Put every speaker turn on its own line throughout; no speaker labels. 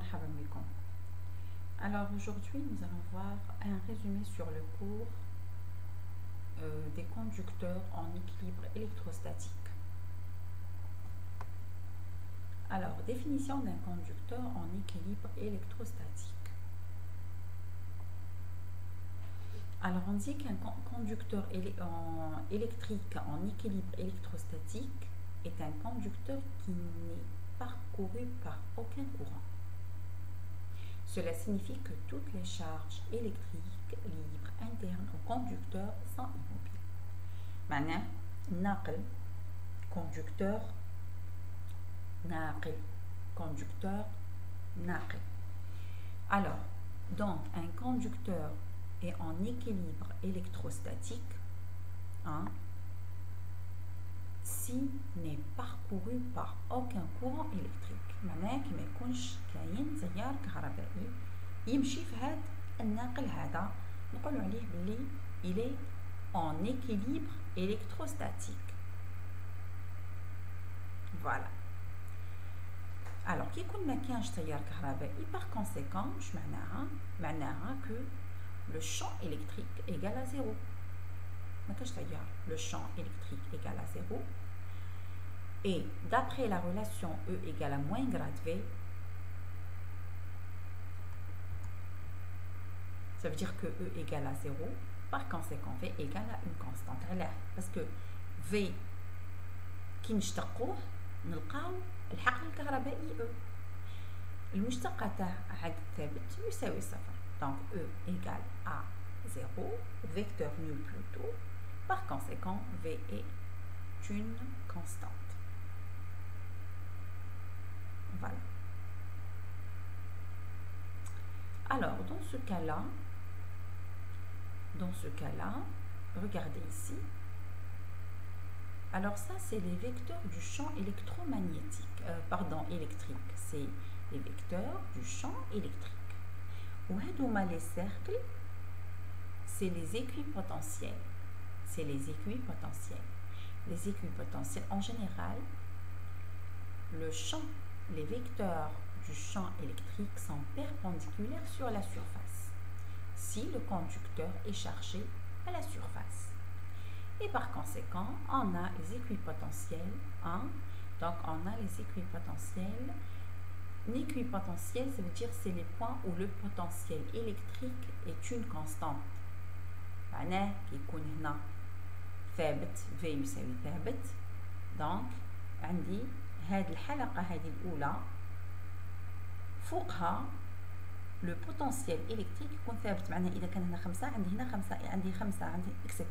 مرحبا بكم. Alors aujourd'hui nous allons voir un résumé sur le cours des conducteurs en équilibre électrostatique. Alors, définition d'un conducteur en équilibre électrostatique. Alors on dit qu'un conducteur électrique en équilibre électrostatique est un conducteur qui n'est parcouru par aucun courant. Cela signifie que toutes les charges électriques libres internes au conducteur sont immobiles. معناه ناقل conducteur ناقل conducteur ناقل. Alors, donc un conducteur est en équilibre électrostatique s'il n'est parcouru par aucun courant électrique. معناه كي ما يكونش كاين تيار كهربائي يمشي في هذا الناقل هذا نقولوا عليه بلي il est en équilibre électrostatique. Voilà. Alors كي يكون ما كانش تيار كهربائي par conséquent واش معناها que le champ électrique égale à 0. ما كانش تيار, le champ électrique égale à 0. Et d'après la relation E égale à moins grade V, ça veut dire que E égale à 0, par conséquent V égale à une constante. Parce que V كي نشتقوه نلقاو الحقل الكهربائي E. المشتقة تاع عدد ثابت يساوي صفر. Donc E égale à 0, vecteur nul plutôt. Par conséquent, V est une constante. Voilà. Alors, dans ce cas-là, regardez ici. Alors ça, c'est les vecteurs du champ électromagnétique, électrique. C'est les vecteurs du champ électrique. Ou les cercles, c'est les équipotentiels. C'est les équipotentiels. Les équipotentiels, en général, les vecteurs du champ électrique sont perpendiculaires sur la surface si le conducteur est chargé à la surface. Et par conséquent, on a les équipotentiels. Donc, on a les équipotentiels. L'équipotentiel, ça veut dire c'est les points où le potentiel électrique est une constante. معناه كيكون هنا ثابت V يساوي ثابت. donc عندي هذه الحلقة هذه الأولى فوقها le potentiel électrique يكون ثابت. معناه إذا كان هنا 5 عندي هنا 5 عندي 5 عندي etc.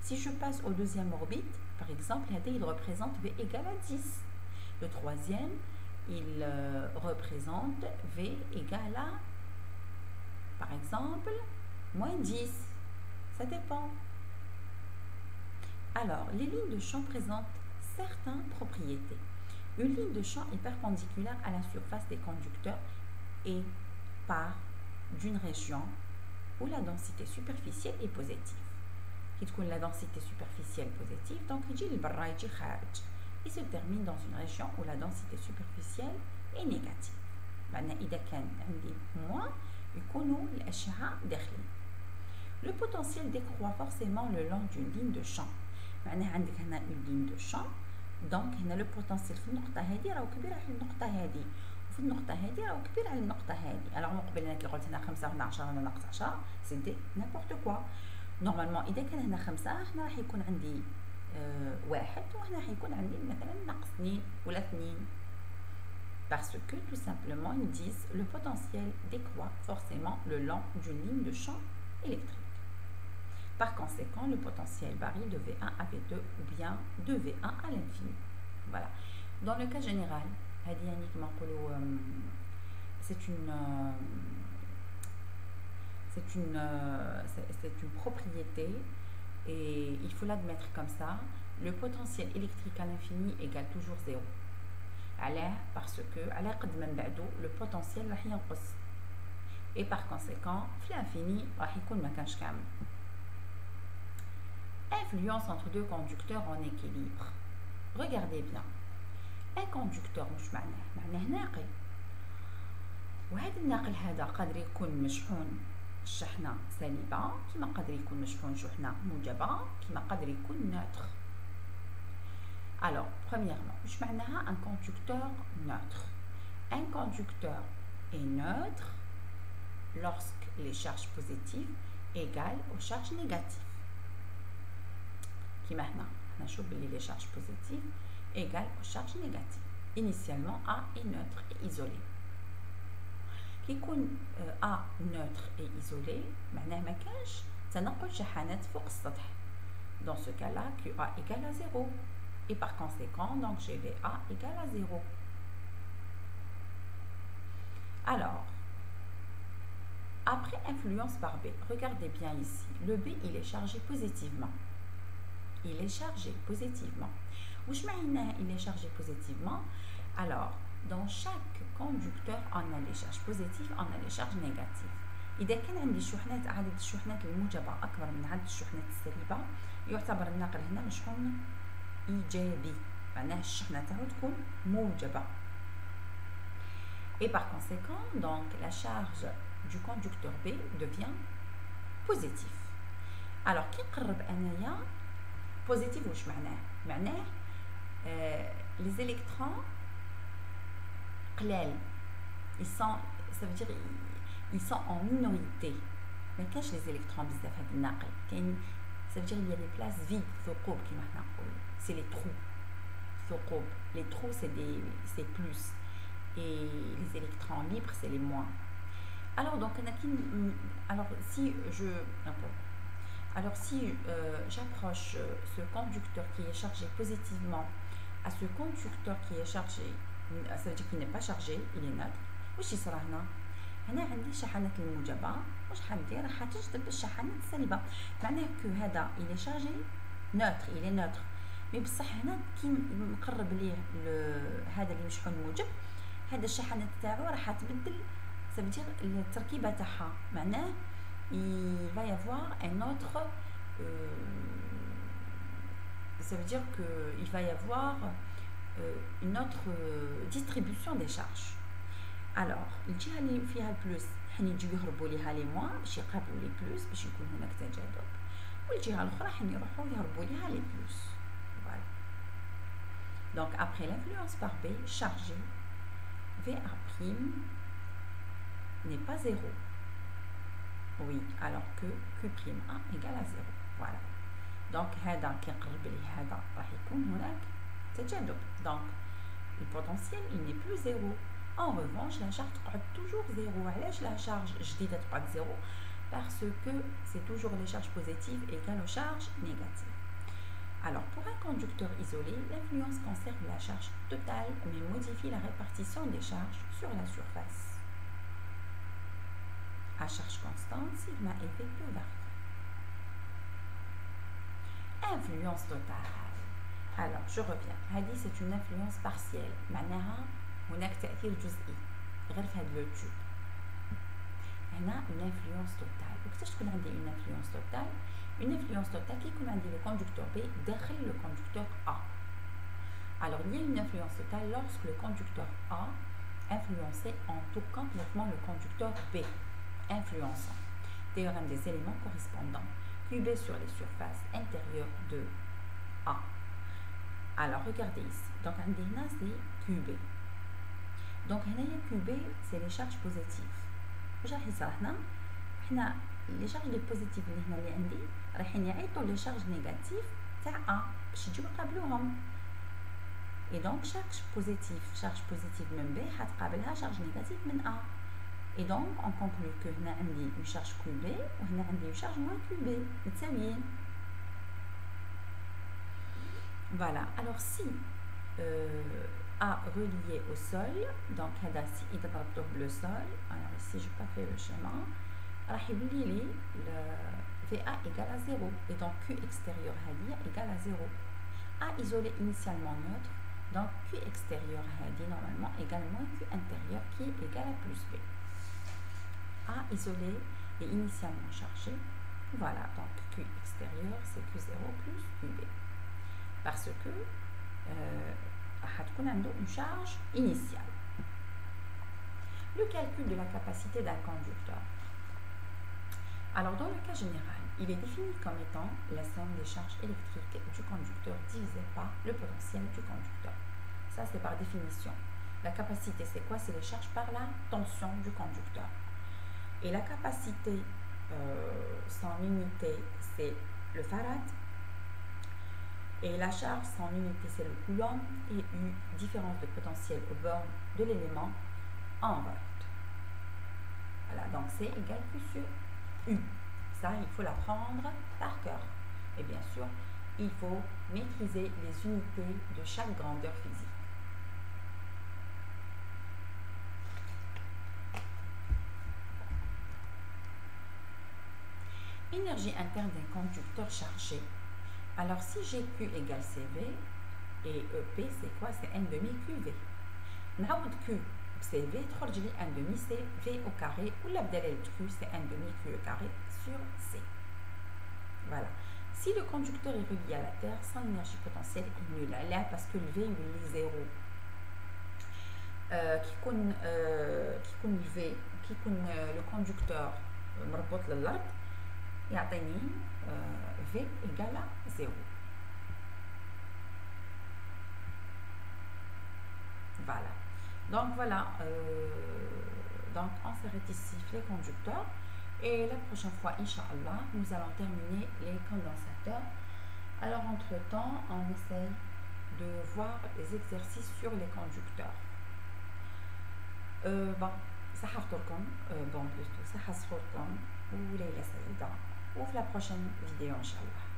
Si je passe au deuxième orbite, par exemple, il représente V égale à 10. Le troisième, il représente V égale à, par exemple, moins 10. Ça dépend. Alors, les lignes de champ présentent certaines propriétés. Une ligne de champ est perpendiculaire à la surface des conducteurs et part d'une région où la densité superficielle est positive. Qui تكون la densité superficielle positive, donc يجي لبرا يجي خارج. Il se termine dans une région où la densité superficielle est négative. معناه إذا كان عندي moins يكونوا الأشعة داخلين. Le potentiel décroît forcément le long d'une ligne de champ. معناه عندك هنا une ligne de champ. donc هنا le potentiel في النقطة هذه راهو كبير على النقطة هذه وفي النقطة هذه راهو كبير على النقطة هذه. alors من قبل أنا كي قلت هنا 5 هنا 10 هنا ناقص 10 c'était n'importe quoi. normalement إذا كان هنا 5 هنا راح يكون عندي 1 وهنا راح يكون عندي مثلا ناقص 2 ولا 2 parce que tout simplement ils disent le potentiel décroît forcément le long d'une ligne de champ électrique. Par conséquent, le potentiel varie de V1 à V2 ou bien de V1 à l'infini. Voilà. Dans le cas général, c'est une propriété et il faut l'admettre comme ça. Le potentiel électrique à l'infini égale toujours 0. Parce que le potentiel راح ينقص. Et par conséquent, l'infini راح يكون ما كانش كامل. Influence entre deux conducteurs en équilibre. Regardez bien. Un conducteur مش معناه ناقل. وهذا الناقل هذا قادر يكون مشحون الشحنة سالبة كما قادر يكون مشحون شحنة موجبة كما قادر يكون نوتر. Alors, premièrement, واش معناها un conducteur neutre? Un conducteur est neutre lorsque les charges positives égales aux charges négatives. كما هنا نشوف بلي les charges positives égales aux charges négatives. Initialement, A est neutre et isolé. كي يكون A neutre et isolé معناه ما كانش تنقل شحنات فوق السطح. Dans ce cas-là, QA égale à 0. Et par conséquent, donc GVA égale à 0. Alors, après influence par B, regardez bien ici, le B il est chargé positivement. Il est chargé positivement. Ouch معناه il est chargé positivement? Alors, dans chaque conducteur, on a les charges positives, on a les charges négatives. إذا كان عندي شحنات عدد الشحنات الموجبة أكبر من عدد الشحنات السالبة يعتبر الناقل هنا مشحون إيجابي، معناه الشحنة تاعو تكون موجبة. Et par conséquent, donc la charge du conducteur B devient positive. Alors كي نقرب أنايا positive واش معناه؟ معناه les électrons قلال، ça veut dire ils sont en minorité. ما كاش les électrons بزاف هاد الناقل، كاين ça veut dire il y a des places vides ثقوب كيما حنا نقولوا، c'est les trous. ثقوب les trous c'est plus et les électrons libres c'est les moins. Alors donc si j'approche ce conducteur qui est chargé positivement à ce conducteur qui est chargé, ça veut dire qu'il n'est pas chargé, il est neutre. واش يصرى هنا عندي الشحنات الموجبه واش حندير؟ راح تجذب الشحنات السالبه، معناه كو هذا il est chargé neutre il est neutre. مي بصح هنا كي نقرب ليه هذا اللي مشحون موجب هذا الشحنات تاعو راح تبدل، ça veut dire التركيبه تاعها، معناه il va y avoir un autre ça veut dire que il va y avoir une autre distribution des charges. Alors الجهه اللي فيها البلوس حين يجيو يهربوا ليها لي موان باش يقابلوا لي بلوس باش يكون هناك تجاذب، والجهه الاخرى حين يروحوا يهربوا ليها لي بلوس. Voilà. Donc après l'influence par B, chargé VA' n'est pas 0. Oui, alors que Q'(A) égale à 0. Voilà. Donc هذا كي نقرب ليه هذا راح يكون هناك تجاذب. Donc le potentiel il n'est plus 0. En revanche, la charge est toujours 0. علاش la charge جديدة تقعد 0? Parce que c'est toujours les charges positives égales aux charges négatives. Alors, pour un conducteur isolé, l'influence conserve la charge totale mais modifie la répartition des charges sur la surface. À charge constante, sigma effet peut varier. Influence totale. Alors, je reviens. هذه c'est une influence partielle. معناها هناك تأثير جزئي غير في هذا لو تيوب. هنا une influence totale. وكيفاش تكون عندي une influence totale؟ Une influence totale qui يكون عندي le conducteur B داخل le conducteur A. Alors il y a une influence totale lorsque le conducteur A influencé entoure complètement le conducteur B influençant. Théorème des éléments correspondants QB sur les surfaces intérieures de A. Alors regardez ici. Donc عندي هنا c'est QB. Donc هنايا QB c'est les charges positives. واش راح يصرى هنا؟ حنا لي شارج لي بوزيتيف اللي هنا اللي عندي رايحين يعيطوا لي شارج نيجاتيف تاع A باش يجيو يقابلوهم. Et donc chaque charge positive من B حتقابلها charge négative من A. Et donc on conclut que هنا عندي une charge QB وهنا عندي une charge moins QB متساويين. Voilà. Alors si A relié au sol, donc هذا si إذا ضربته le sol, alors ici je n'ai pas fait le schéma, راح يولي لي VA égale à 0 et donc Q extérieur هذه égale à 0. A isolé initialement neutre, donc Q extérieur هذه normalement égale moins Q intérieur qui est égal à plus B. A isolé et initialement chargé, voilà, donc Q extérieur c'est Q0 plus QB. Parce que حتكون عنده une charge initiale. Le calcul de la capacité d'un conducteur. Alors, dans le cas général, il est défini comme étant la somme des charges électriques du conducteur divisée par le potentiel du conducteur. Ça, c'est par définition. La capacité, c'est quoi? C'est les charges par la tension du conducteur. Et la capacité, son unité, c'est le farad. Et la charge, son unité, c'est le coulomb. Et une différence de potentiel au bornes de l'élément en volt. Voilà, donc c'est égal Q sur U. Ça, il faut l'apprendre par cœur. Et bien sûr, il faut maîtriser les unités de chaque grandeur physique. Énergie interne d'un conducteur chargé. Alors, si GQ égale CV, et EP, c'est quoi? C'est N demi QV. نعوض Q CV, تخرج لي N demi c'est V au carré, ou la بدل Q c'est N demi Q au carré sur C. Voilà. Si le conducteur est relié à la Terre, son énergie potentielle est nulle. Là, parce que le V il est zéro. كي يكون le conducteur مربوط للأرض يعطيني V égale à 0. Voilà. Donc voilà, donc on s'arrête ici les conducteurs et la prochaine fois, Inch'Allah, nous allons terminer les condensateurs. Alors entre temps, on essaye de voir les exercices sur les conducteurs. Bon, ça bon plutôt, ça ou la prochaine vidéo, Inch'Allah.